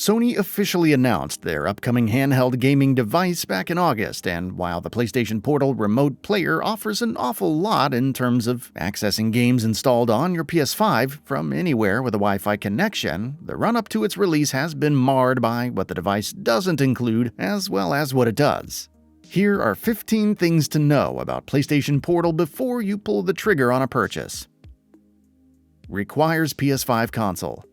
Sony officially announced their upcoming handheld gaming device back in August, and while the PlayStation Portal Remote Player offers an awful lot in terms of accessing games installed on your PS5 from anywhere with a Wi-Fi connection, the run-up to its release has been marred by what the device doesn't include as well as what it does. Here are 15 things to know about PlayStation Portal before you pull the trigger on a purchase. Requires PS5 Console.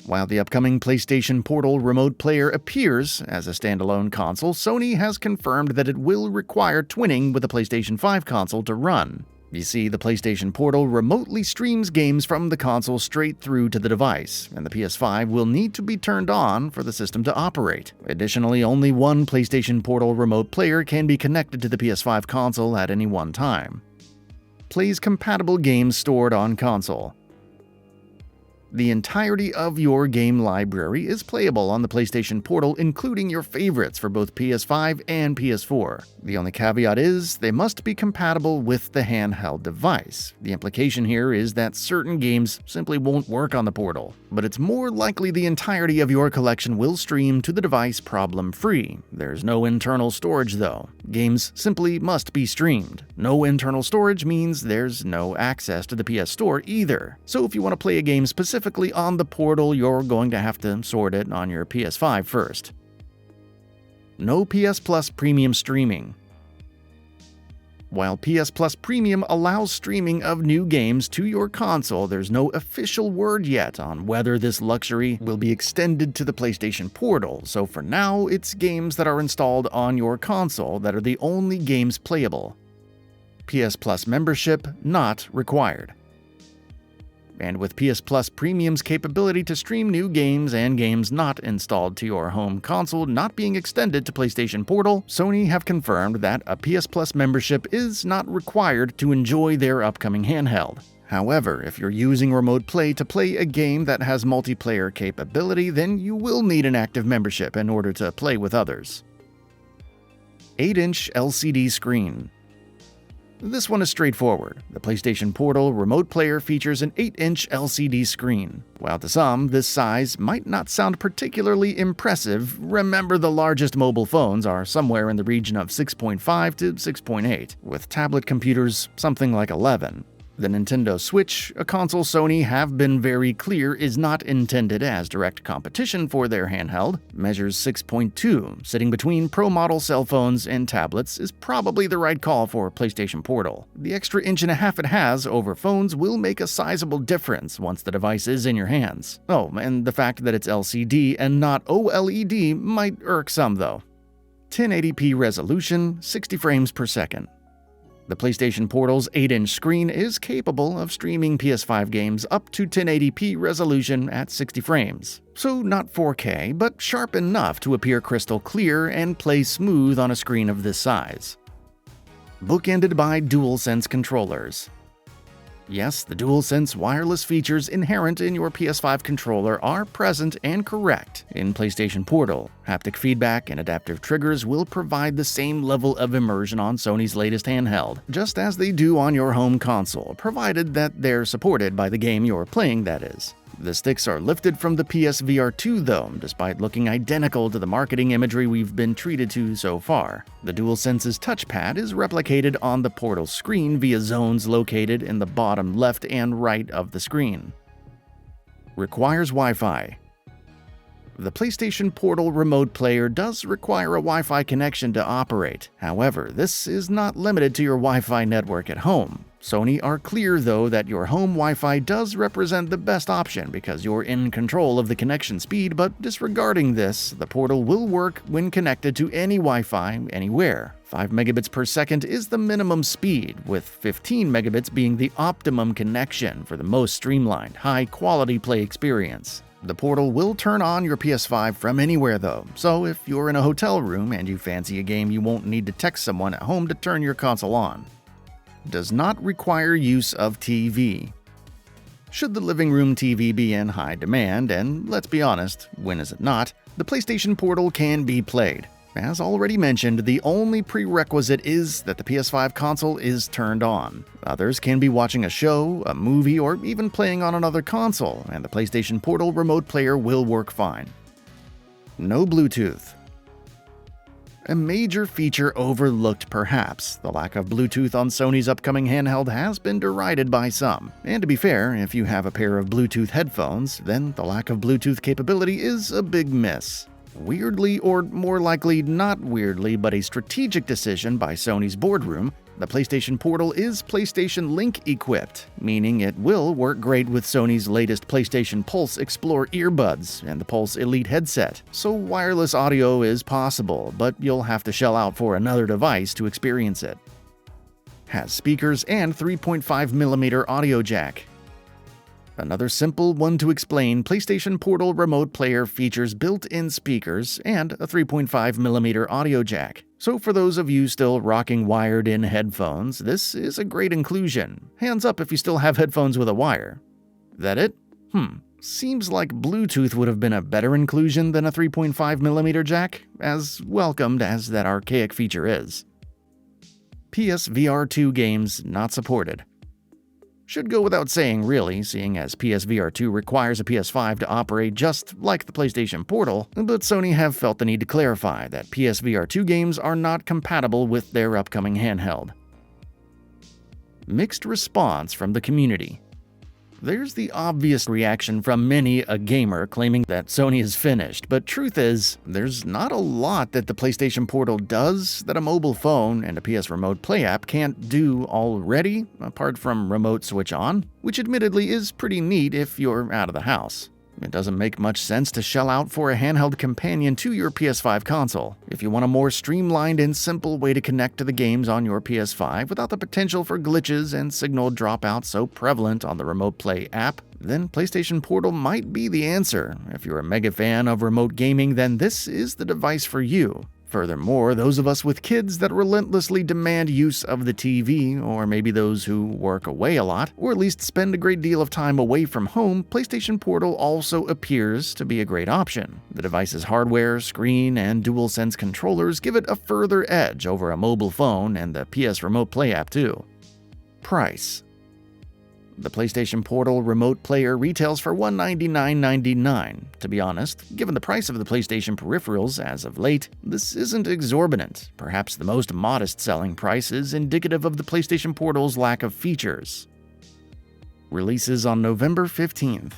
While the upcoming PlayStation Portal Remote Player appears as a standalone console, Sony has confirmed that it will require twinning with the PlayStation 5 console to run. You see, the PlayStation Portal remotely streams games from the console straight through to the device, and the PS5 will need to be turned on for the system to operate. Additionally, only one PlayStation Portal Remote Player can be connected to the PS5 console at any one time. Plays compatible games stored on console. The entirety of your game library is playable on the PlayStation Portal, including your favorites for both PS5 and PS4. The only caveat is they must be compatible with the handheld device. The implication here is that certain games simply won't work on the Portal, but it's more likely the entirety of your collection will stream to the device problem-free. There's no internal storage though. Games simply must be streamed. No internal storage means there's no access to the PS Store either. So if you want to play a game specifically on the Portal, you're going to have to sort it on your PS5 first. No PS Plus Premium streaming. While PS Plus Premium allows streaming of new games to your console, there's no official word yet on whether this luxury will be extended to the PlayStation Portal, so for now, it's games that are installed on your console that are the only games playable. PS Plus membership not required. And with PS Plus Premium's capability to stream new games and games not installed to your home console not being extended to PlayStation Portal, Sony have confirmed that a PS Plus membership is not required to enjoy their upcoming handheld. However, if you're using Remote Play to play a game that has multiplayer capability, then you will need an active membership in order to play with others. 8-inch LCD screen. This one is straightforward. The PlayStation Portal Remote Player features an 8-inch LCD screen. While to some, this size might not sound particularly impressive, remember the largest mobile phones are somewhere in the region of 6.5 to 6.8, with tablet computers something like 11. The Nintendo Switch, a console Sony have been very clear is not intended as direct competition for their handheld, measures 6.2, sitting between Pro model cell phones and tablets is probably the right call for PlayStation Portal. The extra inch and a half it has over phones will make a sizable difference once the device is in your hands. Oh, and the fact that it's LCD and not OLED might irk some though. 1080p resolution, 60 frames per second. The PlayStation Portal's 8-inch screen is capable of streaming PS5 games up to 1080p resolution at 60 frames. So not 4K, but sharp enough to appear crystal clear and play smooth on a screen of this size. Bookended by DualSense controllers. Yes, the DualSense wireless features inherent in your PS5 controller are present and correct in PlayStation Portal. Haptic feedback and adaptive triggers will provide the same level of immersion on Sony's latest handheld, just as they do on your home console, provided that they're supported by the game you're playing, that is. The sticks are lifted from the PSVR 2 though, despite looking identical to the marketing imagery we've been treated to so far. The DualSense's touchpad is replicated on the Portal screen via zones located in the bottom left and right of the screen. Requires Wi-Fi. The PlayStation Portal Remote Player does require a Wi-Fi connection to operate. However, this is not limited to your Wi-Fi network at home. Sony are clear though that your home Wi-Fi does represent the best option because you're in control of the connection speed, but disregarding this, the Portal will work when connected to any Wi-Fi anywhere. 5 megabits per second is the minimum speed, with 15 megabits being the optimum connection for the most streamlined, high-quality play experience. The Portal will turn on your PS5 from anywhere though, so if you're in a hotel room and you fancy a game, you won't need to text someone at home to turn your console on. Does not require use of TV. Should the living room TV be in high demand, and let's be honest, when is it not, the PlayStation Portal can be played. As already mentioned, the only prerequisite is that the PS5 console is turned on. Others can be watching a show, a movie, or even playing on another console, and the PlayStation Portal Remote Player will work fine. No Bluetooth. A major feature overlooked perhaps, the lack of Bluetooth on Sony's upcoming handheld has been derided by some. And to be fair, if you have a pair of Bluetooth headphones, then the lack of Bluetooth capability is a big miss. Weirdly, or more likely not weirdly, but a strategic decision by Sony's boardroom, the PlayStation Portal is PlayStation Link equipped, meaning it will work great with Sony's latest PlayStation Pulse Explore earbuds and the Pulse Elite headset. So wireless audio is possible, but you'll have to shell out for another device to experience it. Has speakers and 3.5mm audio jack. Another simple one to explain, PlayStation Portal Remote Player features built-in speakers and a 3.5mm audio jack. So for those of you still rocking wired-in headphones, this is a great inclusion. Hands up if you still have headphones with a wire. That it? Seems like Bluetooth would have been a better inclusion than a 3.5mm jack, as welcomed as that archaic feature is. PSVR 2 games not supported. Should go without saying really, seeing as PSVR 2 requires a PS5 to operate just like the PlayStation Portal, but Sony have felt the need to clarify that PSVR 2 games are not compatible with their upcoming handheld. Mixed response from the community. There's the obvious reaction from many a gamer claiming that Sony is finished, but truth is, there's not a lot that the PlayStation Portal does that a mobile phone and a PS Remote Play app can't do already, apart from remote switch on, which admittedly is pretty neat if you're out of the house. It doesn't make much sense to shell out for a handheld companion to your PS5 console. If you want a more streamlined and simple way to connect to the games on your PS5 without the potential for glitches and signal dropout so prevalent on the Remote Play app, then PlayStation Portal might be the answer. If you're a mega fan of remote gaming, then this is the device for you. Furthermore, those of us with kids that relentlessly demand use of the TV, or maybe those who work away a lot, or at least spend a great deal of time away from home, PlayStation Portal also appears to be a great option. The device's hardware, screen, and DualSense controllers give it a further edge over a mobile phone and the PS Remote Play app too. Price. The PlayStation Portal Remote Player retails for $199.99. To be honest, given the price of the PlayStation peripherals as of late, this isn't exorbitant. Perhaps the most modest selling price is indicative of the PlayStation Portal's lack of features. Releases on November 15th.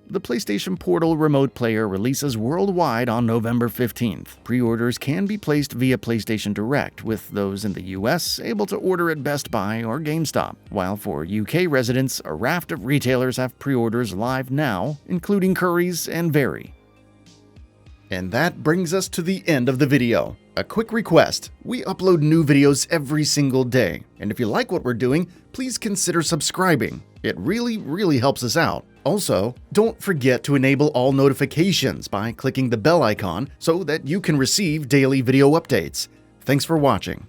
The PlayStation Portal Remote Player releases worldwide on November 15th. Pre-orders can be placed via PlayStation Direct, with those in the US able to order at Best Buy or GameStop, while for UK residents, a raft of retailers have pre-orders live now, including Currys and Very. And that brings us to the end of the video. A quick request, we upload new videos every single day, and if you like what we're doing, please consider subscribing. It really helps us out. Also, don't forget to enable all notifications by clicking the bell icon so that you can receive daily video updates. Thanks for watching.